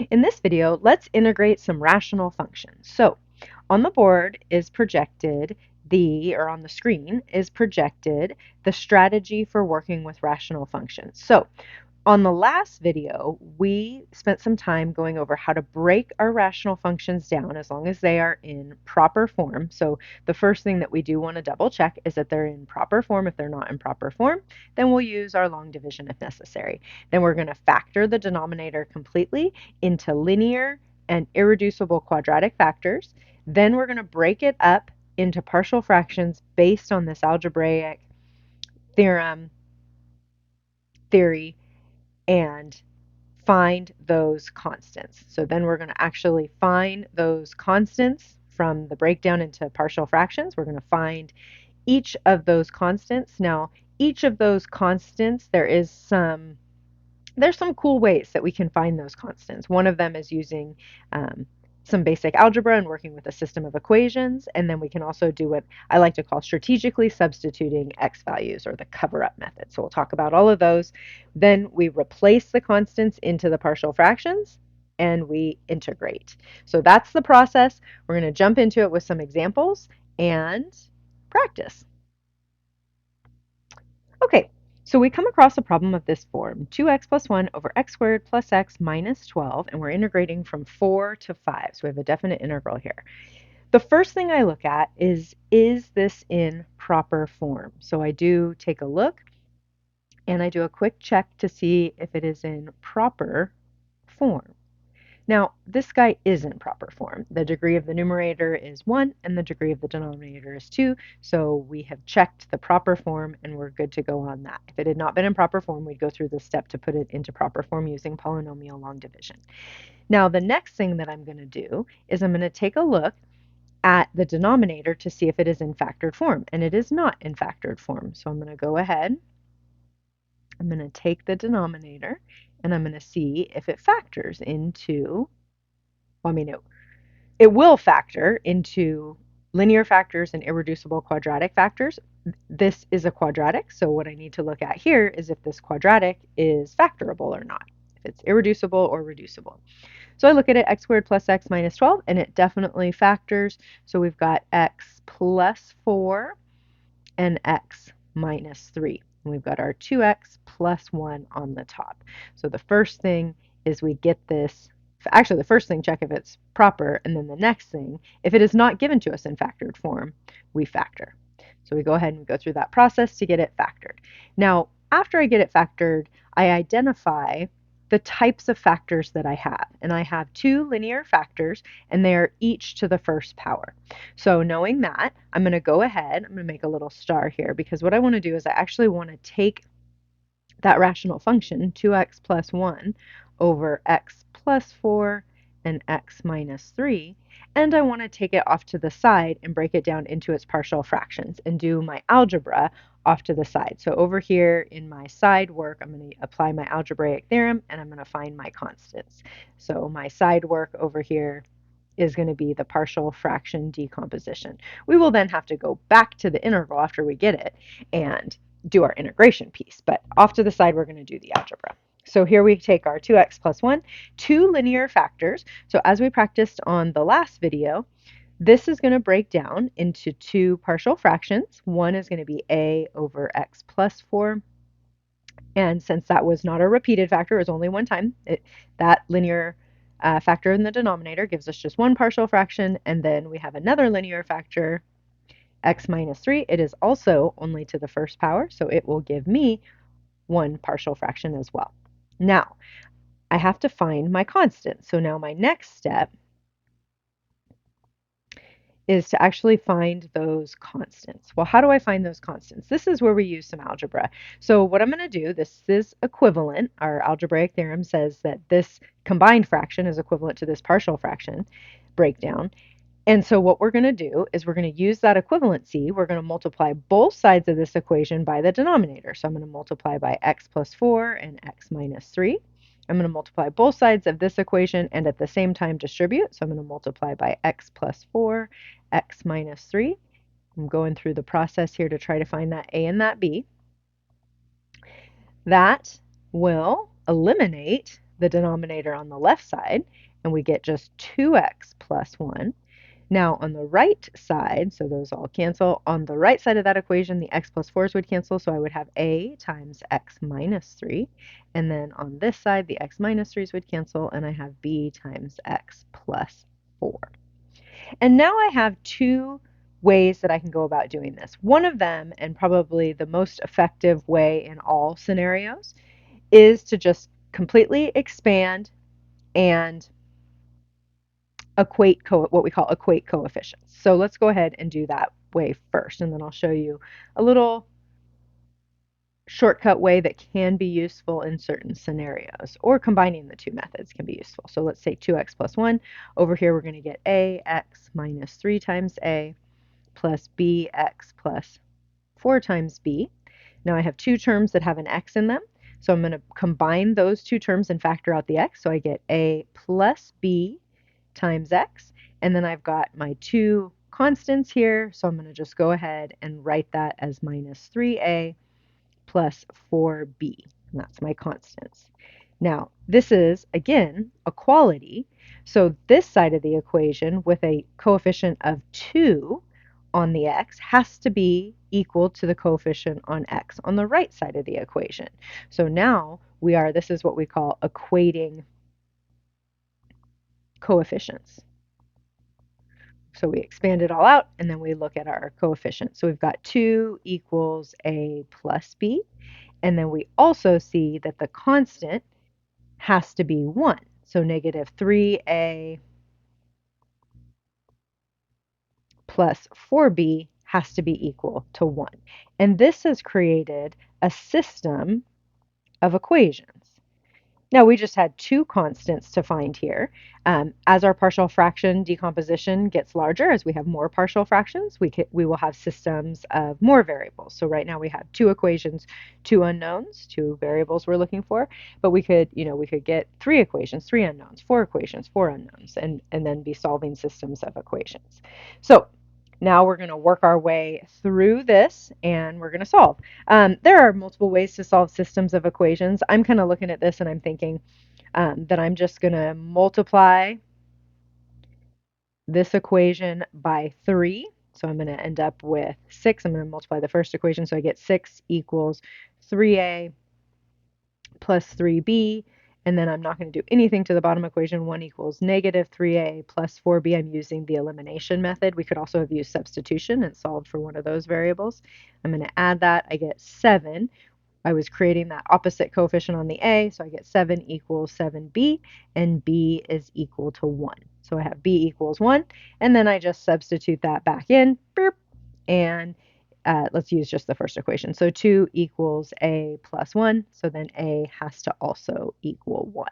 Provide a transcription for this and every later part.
In this video, let's integrate some rational functions. So on the board is projected or on the screen is projected the strategy for working with rational functions. So on the last video, we spent some time going over how to break our rational functions down as long as they are in proper form. So the first thing that we do want to double check is that they're in proper form. If they're not in proper form, then we'll use our long division if necessary. Then we're going to factor the denominator completely into linear and irreducible quadratic factors. Then we're going to break it up into partial fractions based on this algebraic theory and find those constants. So then we're going to actually find those constants from the breakdown into partial fractions. We're going to find each of those constants. Now, each of those constants, there's some cool ways that we can find those constants. One of them is using some basic algebra and working with a system of equations. And then we can also do what I like to call strategically substituting x values, or the cover-up method. So we'll talk about all of those. Then we replace the constants into the partial fractions and we integrate. So that's the process. We're going to jump into it with some examples and practice. Okay, so we come across a problem of this form, 2x plus 1 over x squared plus x minus 12, and we're integrating from 4 to 5. So we have a definite integral here. The first thing I look at is this in proper form? So I do take a look, and I do a quick check to see if it is in proper form. Now, this guy is in proper form. The degree of the numerator is 1 and the degree of the denominator is 2. So we have checked the proper form and we're good to go on that. If it had not been in proper form, we'd go through this step to put it into proper form using polynomial long division. Now, the next thing that I'm going to do is I'm going to take a look at the denominator to see if it is in factored form. And it is not in factored form. So I'm going to go ahead. I'm going to take the denominator and I'm going to see if it factors into, well, I mean, it will factor into linear factors and irreducible quadratic factors. This is a quadratic, so what I need to look at here is if this quadratic is factorable or not, if it's irreducible or reducible. So I look at it, x squared plus x minus 12, and it definitely factors. So we've got x plus 4 and x minus 3. And we've got our 2x plus 1 on the top. So the first thing is we get this. Actually, the first thing, check if it's proper, and then the next thing, if it is not given to us in factored form, we factor. So we go ahead and go through that process to get it factored. Now, after I get it factored, I identify the types of factors that I have. And I have two linear factors, and they are each to the first power. So knowing that, I'm going to go ahead, I'm going to make a little star here, because what I want to do is I actually want to take that rational function, 2x plus 1 over x plus 4 and x minus 3, and I want to take it off to the side and break it down into its partial fractions and do my algebra off to the side. So over here in my side work, I'm going to apply my algebraic theorem and I'm going to find my constants. So my side work over here is going to be the partial fraction decomposition. We will then have to go back to the integral after we get it and do our integration piece, but off to the side we're going to do the algebra. So here we take our 2x plus 1, two linear factors. So as we practiced on the last video, this is going to break down into two partial fractions. One is going to be a over x plus 4. And since that was not a repeated factor, it was only one time, that linear factor in the denominator gives us just one partial fraction. And then we have another linear factor, x minus 3. It is also only to the first power, so it will give me one partial fraction as well. Now, I have to find my constant. So now my next step is to actually find those constants. Well, how do I find those constants? This is where we use some algebra. So what I'm going to do, this is equivalent. Our algebraic theorem says that this combined fraction is equivalent to this partial fraction breakdown. And so what we're going to do is we're going to use that equivalency. We're going to multiply both sides of this equation by the denominator. So I'm going to multiply by x plus 4 and x minus 3. I'm going to multiply both sides of this equation and at the same time distribute. So I'm going to multiply by x plus 4, x minus 3. I'm going through the process here to try to find that a and that b. That will eliminate the denominator on the left side, and we get just 2x plus 1. Now on the right side, so those all cancel, on the right side of that equation, the x plus 4's would cancel, so I would have a times x minus 3. And then on this side, the x minus 3's would cancel, and I have b times x plus 4. And now I have two ways that I can go about doing this. One of them, and probably the most effective way in all scenarios, is to just completely expand and equate what we call equate coefficients. So let's go ahead and do that way first, and then I'll show you a little shortcut way that can be useful in certain scenarios, or combining the two methods can be useful. So let's say 2x plus 1. Over here we're going to get ax minus 3 times a plus bx plus 4 times b. Now I have two terms that have an x in them, so I'm going to combine those two terms and factor out the x, so I get a plus b times x, and then I've got my two constants here, so I'm going to just go ahead and write that as minus 3a plus 4b, and that's my constants. Now, this is, again, a quality, so this side of the equation with a coefficient of 2 on the x has to be equal to the coefficient on x on the right side of the equation. So now this is what we call equating coefficients. So we expand it all out, and then we look at our coefficients. So we've got 2 equals a plus b, and then we also see that the constant has to be 1. So negative 3a plus 4b has to be equal to 1. And this has created a system of equations. Now we just had two constants to find here. As our partial fraction decomposition gets larger, as we have more partial fractions, we will have systems of more variables. So right now we have two equations, two unknowns, two variables we're looking for, but we could get three equations, three unknowns, four equations, four unknowns, and then be solving systems of equations. So now we're going to work our way through this and we're going to solve. There are multiple ways to solve systems of equations. I'm kind of looking at this and I'm thinking that I'm just going to multiply this equation by 3. So I'm going to end up with 6. I'm going to multiply the first equation. So I get 6 equals 3a plus 3b. And then I'm not going to do anything to the bottom equation. 1 equals negative 3a plus 4b. I'm using the elimination method. We could also have used substitution and solved for one of those variables. I'm going to add that. I get 7. I was creating that opposite coefficient on the a, so I get 7 equals 7b, and b is equal to 1. So I have b equals 1, and then I just substitute that back in, and let's use just the first equation. So 2 equals a plus 1, so then a has to also equal 1.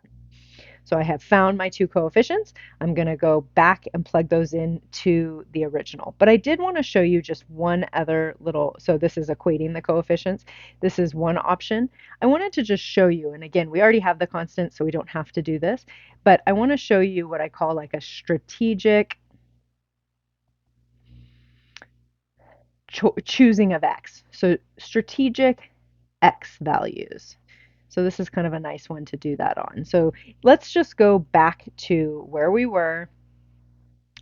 So I have found my two coefficients. I'm going to go back and plug those into the original. But I did want to show you just one other so this is equating the coefficients. This is one option. I wanted to just show you, and again, we already have the constant, so we don't have to do this, but I want to show you what I call like a strategic choosing of x. So strategic x values. So this is kind of a nice one to do that on. So let's just go back to where we were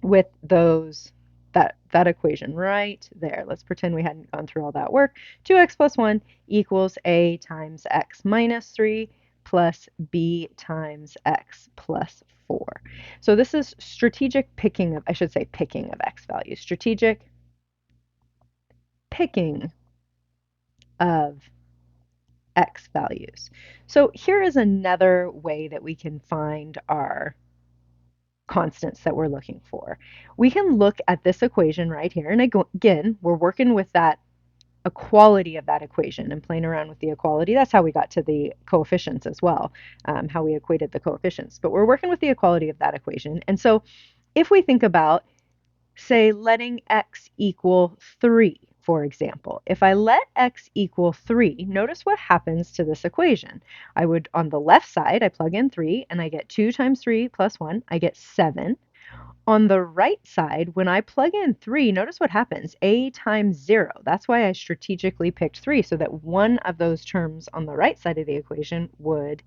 with that equation right there. Let's pretend we hadn't gone through all that work. 2x plus 1 equals a times x minus 3 plus b times x plus 4. So this is strategic picking of x values. Strategic picking of x values. So here is another way that we can find our constants that we're looking for. We can look at this equation right here, and again, we're working with that equality of that equation and playing around with the equality. That's how we got to the coefficients as well, how we equated the coefficients. But we're working with the equality of that equation. And so if we think about, say, letting x equal 3, for example. If I let x equal 3, notice what happens to this equation. I would, on the left side, I plug in 3, and I get 2 times 3 plus 1, I get 7. On the right side, when I plug in 3, notice what happens. A times 0. That's why I strategically picked 3, so that one of those terms on the right side of the equation would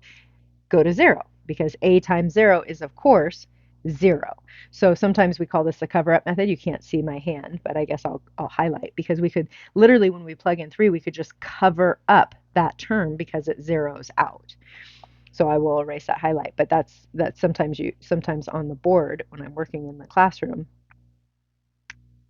go to 0. because a times 0 is, of course, 0. So sometimes we call this the cover-up method. You can't see my hand, but I guess I'll highlight, because we could literally, when we plug in 3, we could just cover up that term because it zeroes out. So I will erase that highlight, but that's sometimes on the board when I'm working in the classroom,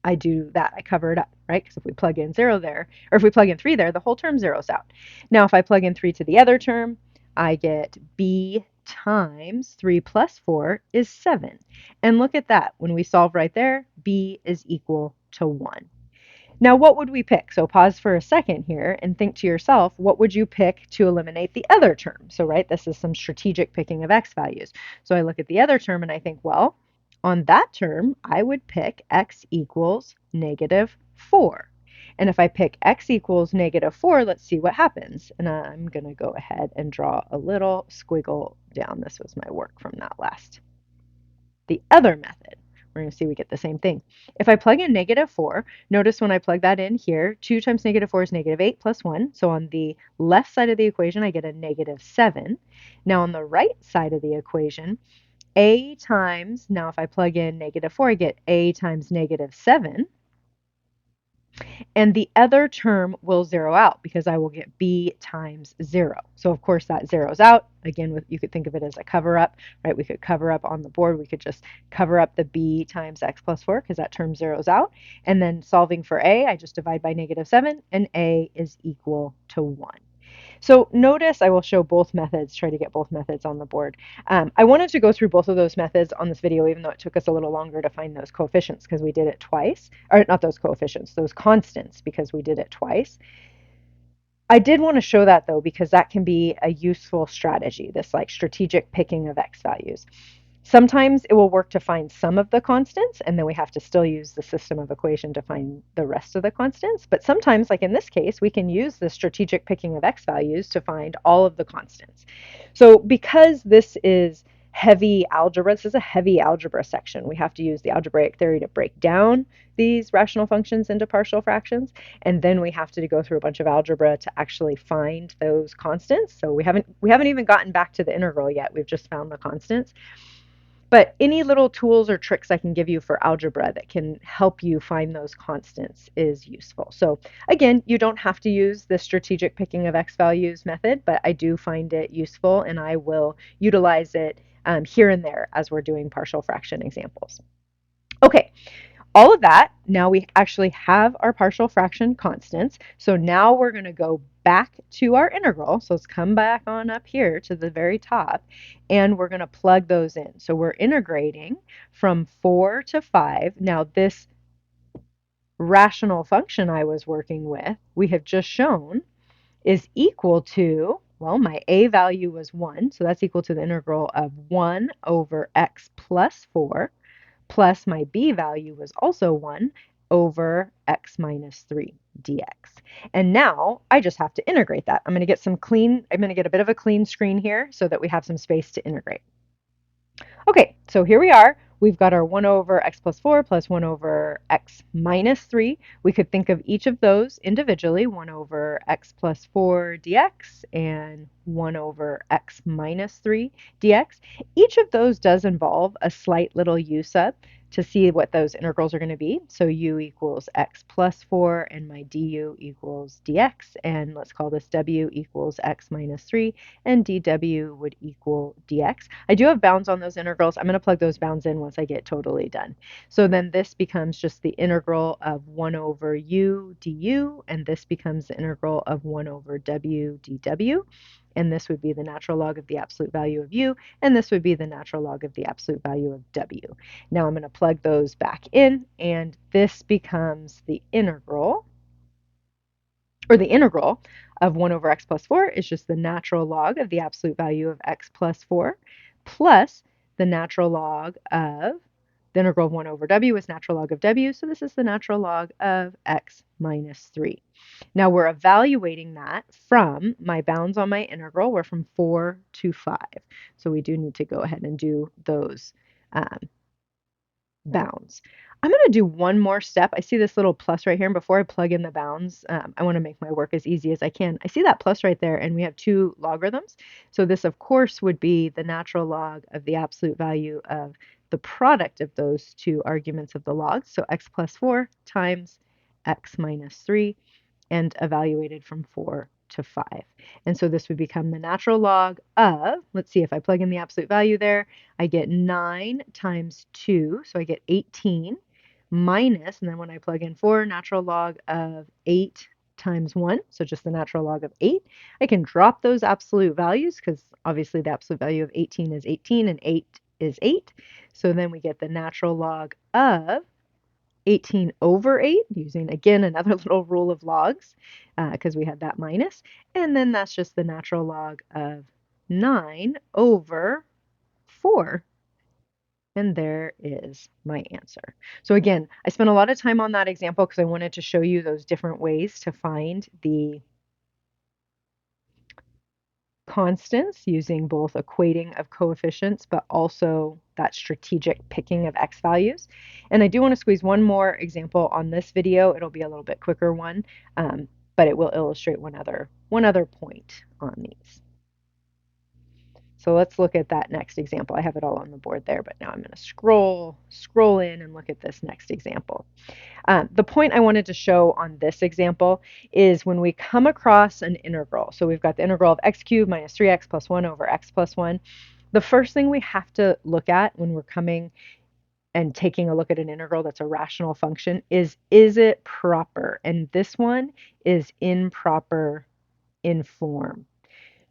I do that. I cover it up, right? Because if we plug in 0 there, or if we plug in 3 there, the whole term zeroes out. Now, if I plug in 3 to the other term, I get b times 3 plus 4 is 7. And look at that. When we solve right there, b is equal to 1. Now, what would we pick? So pause for a second here and think to yourself, what would you pick to eliminate the other term? So, right, this is some strategic picking of x values. So I look at the other term and I think, well, on that term, I would pick x equals negative 4. And if I pick x equals negative 4, let's see what happens. And I'm going to go ahead and draw a little squiggle down. This was my work from the other method. We're going to see we get the same thing. If I plug in negative 4, notice when I plug that in here, 2 times negative 4 is negative 8 plus 1. So on the left side of the equation, I get a negative 7. Now on the right side of the equation, a times, now if I plug in negative 4, I get a times negative 7. And the other term will zero out because I will get b times 0. So of course that zeroes out. Again, you could think of it as a cover up, right? We could cover up on the board. We could just cover up the b times x plus 4 because that term zeroes out. And then solving for a, I just divide by negative 7, and a is equal to 1. So notice I will show both methods, try to get both methods on the board. I wanted to go through both of those methods on this video, even though it took us a little longer to find those coefficients because we did it twice. Or not those coefficients, those constants, because we did it twice. I did want to show that though, because that can be a useful strategy, this like strategic picking of x values. Sometimes it will work to find some of the constants, and then we have to still use the system of equation to find the rest of the constants. But sometimes, like in this case, we can use the strategic picking of x values to find all of the constants. So because this is heavy algebra, this is a heavy algebra section, we have to use the algebraic theory to break down these rational functions into partial fractions, and then we have to go through a bunch of algebra to actually find those constants. So we haven't even gotten back to the integral yet. We've just found the constants. But any little tools or tricks I can give you for algebra that can help you find those constants is useful. So again, you don't have to use the strategic picking of x values method, but I do find it useful, and I will utilize it here and there as we're doing partial fraction examples. Okay, all of that, now we actually have our partial fraction constants. So now we're going to go back to our integral. So let's come back on up here to the very top, and we're going to plug those in. So we're integrating from 4 to 5. Now this rational function I was working with, we have just shown, is equal to, well, my a value was 1, so that's equal to the integral of 1 over x plus 4, plus my b value was also 1 over x minus 3 dx. And now I just have to integrate that. I'm going to get a bit of a clean screen here so that we have some space to integrate. Okay, so here we are. We've got our 1 over x plus 4 plus 1 over x minus 3. We could think of each of those individually, 1 over x plus 4 dx and 1 over x minus 3 dx. Each of those does involve a slight little u sub to see what those integrals are going to be. So u equals x plus 4, and my du equals dx, and let's call this w equals x minus 3, and dw would equal dx. I do have bounds on those integrals. I'm going to plug those bounds in once I get totally done. So then this becomes just the integral of 1 over u du, and this becomes the integral of 1 over w dw. And this would be the natural log of the absolute value of u, and this would be the natural log of the absolute value of w. Now I'm going to plug those back in, and this becomes the integral, or the integral of 1 over x plus 4 is just the natural log of the absolute value of x plus 4, plus the natural log of, the integral of 1 over w is natural log of w, so this is the natural log of x minus 3. Now we're evaluating that from my bounds on my integral. We're from 4 to 5. So we do need to go ahead and do those bounds. I'm going to do one more step. I see this little plus right here, and before I plug in the bounds, I want to make my work as easy as I can. I see that plus right there, and we have two logarithms. So this, of course, would be the natural log of the absolute value of the product of those two arguments of the logs. So x plus 4 times x minus 3, and evaluated from 4 to 5. And so this would become the natural log of, let's see, if I plug in the absolute value there, I get 9 times 2, so I get 18 minus, and then when I plug in 4, natural log of 8 times 1, so just the natural log of 8. I can drop those absolute values because obviously the absolute value of 18 is 18 and 8 is 8. So then we get the natural log of 18 over 8, using again another little rule of logs because we had that minus. And then that's just the natural log of 9 over 4. And there is my answer. So again, I spent a lot of time on that example because I wanted to show you those different ways to find the constants using both equating of coefficients, but also that strategic picking of x values. And I do want to squeeze one more example on this video. It'll be a little bit quicker one, but it will illustrate one other point on these. So let's look at that next example. I have it all on the board there, but now I'm going to scroll in and look at this next example. The point I wanted to show on this example is when we come across an integral. So we've got the integral of x cubed minus 3x plus 1 over x plus 1. The first thing we have to look at when we're coming and taking a look at an integral that's a rational function is it proper? And this one is improper in form.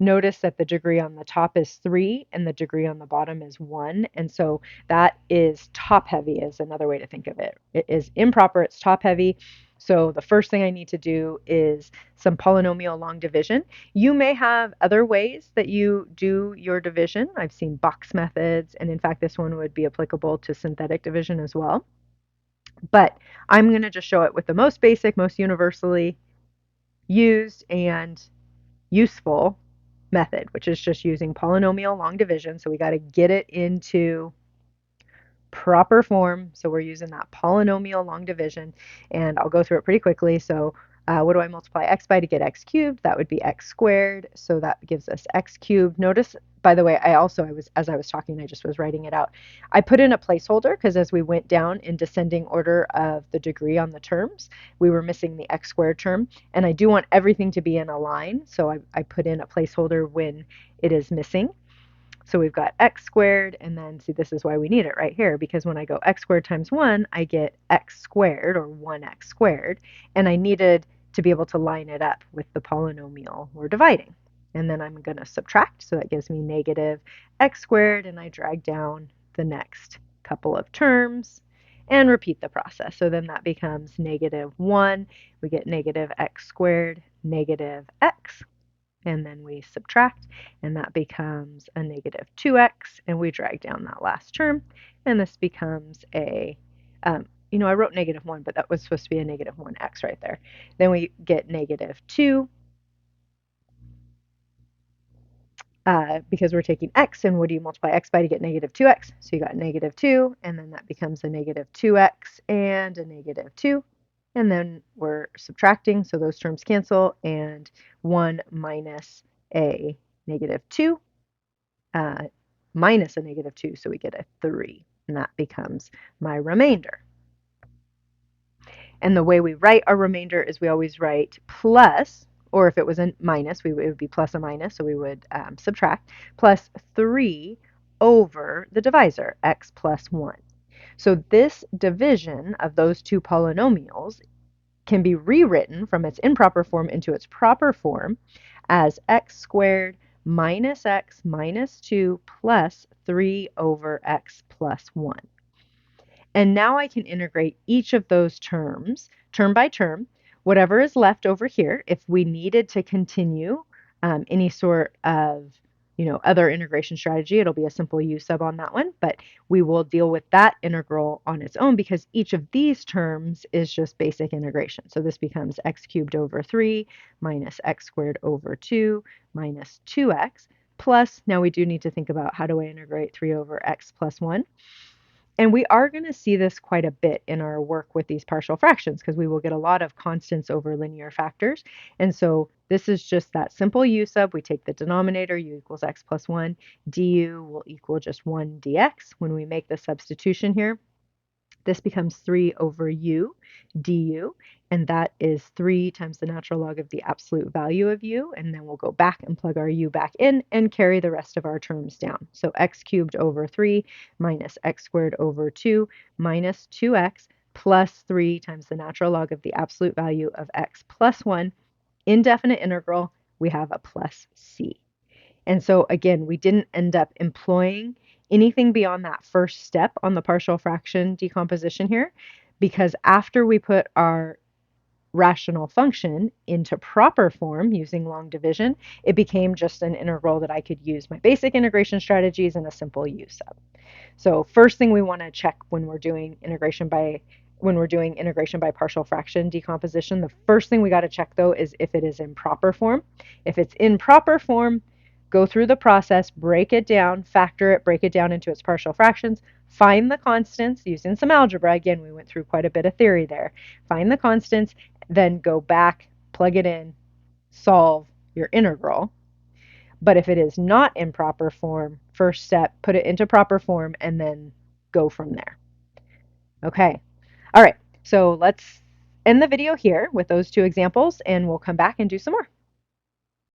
Notice that the degree on the top is 3 and the degree on the bottom is 1. And so that is top heavy is another way to think of it. It is improper, it's top heavy. So the first thing I need to do is some polynomial long division. You may have other ways that you do your division. I've seen box methods, and in fact, this one would be applicable to synthetic division as well. But I'm going to just show it with the most basic, most universally used and useful method, which is just using polynomial long division. So we got to get it into proper form. So we're using that polynomial long division, and I'll go through it pretty quickly. So what do I multiply x by to get x cubed? That would be x squared. So that gives us x cubed. Notice, by the way, as I was talking, I just was writing it out. I put in a placeholder because as we went down in descending order of the degree on the terms, we were missing the x squared term. And I do want everything to be in a line. So I put in a placeholder when it is missing. So we've got x squared, and then see, this is why we need it right here, because when I go x squared times 1, I get x squared, or 1x squared, and I needed to be able to line it up with the polynomial we're dividing. And then I'm going to subtract, so that gives me negative x squared, and I drag down the next couple of terms and repeat the process. So then that becomes negative 1. We get negative x squared, negative x, and then we subtract, and that becomes a negative 2x, and we drag down that last term, and this becomes a, I wrote negative 1, but that was supposed to be a negative 1x right there. Then we get negative 2, because we're taking x, and what do you multiply x by to get negative 2x? So you got negative 2, and then that becomes a negative 2x and a negative 2. And then we're subtracting, so those terms cancel, and 1 minus a negative 2 minus a negative 2, so we get a 3, and that becomes my remainder. And the way we write our remainder is we always write plus, or if it was a minus, it would be plus a minus, so we would subtract, plus 3 over the divisor, x plus 1. So this division of those two polynomials can be rewritten from its improper form into its proper form as x squared minus x minus 2 plus 3 over x plus 1. And now I can integrate each of those terms, term by term, whatever is left over here. If we needed to continue any sort of other integration strategy, it'll be a simple u sub on that one, but we will deal with that integral on its own because each of these terms is just basic integration. So this becomes x cubed over 3 minus x squared over 2 minus 2x plus, now we do need to think about how do I integrate 3 over x plus 1. And we are going to see this quite a bit in our work with these partial fractions because we will get a lot of constants over linear factors. And so this is just that simple u sub. We take the denominator, u equals x plus 1, du will equal just 1 dx. When we make the substitution here, this becomes 3 over u du, and that is 3 times the natural log of the absolute value of u, and then we'll go back and plug our u back in and carry the rest of our terms down. So x cubed over 3 minus x squared over 2 minus 2x plus 3 times the natural log of the absolute value of x plus 1. Indefinite integral, we have a plus c. And so again, we didn't end up employing anything beyond that first step on the partial fraction decomposition here, because after we put our rational function into proper form using long division, it became just an integral that I could use my basic integration strategies and a simple u sub. So first thing we want to check when we're doing integration by partial fraction decomposition, the first thing we got to check though is if it is in proper form. If it's in proper form, go through the process, break it down, factor it, break it down into its partial fractions, find the constants using some algebra. Again, we went through quite a bit of theory there. Find the constants, then go back, plug it in, solve your integral. But if it is not in proper form, first step, put it into proper form and then go from there. Okay. All right. So let's end the video here with those two examples and we'll come back and do some more.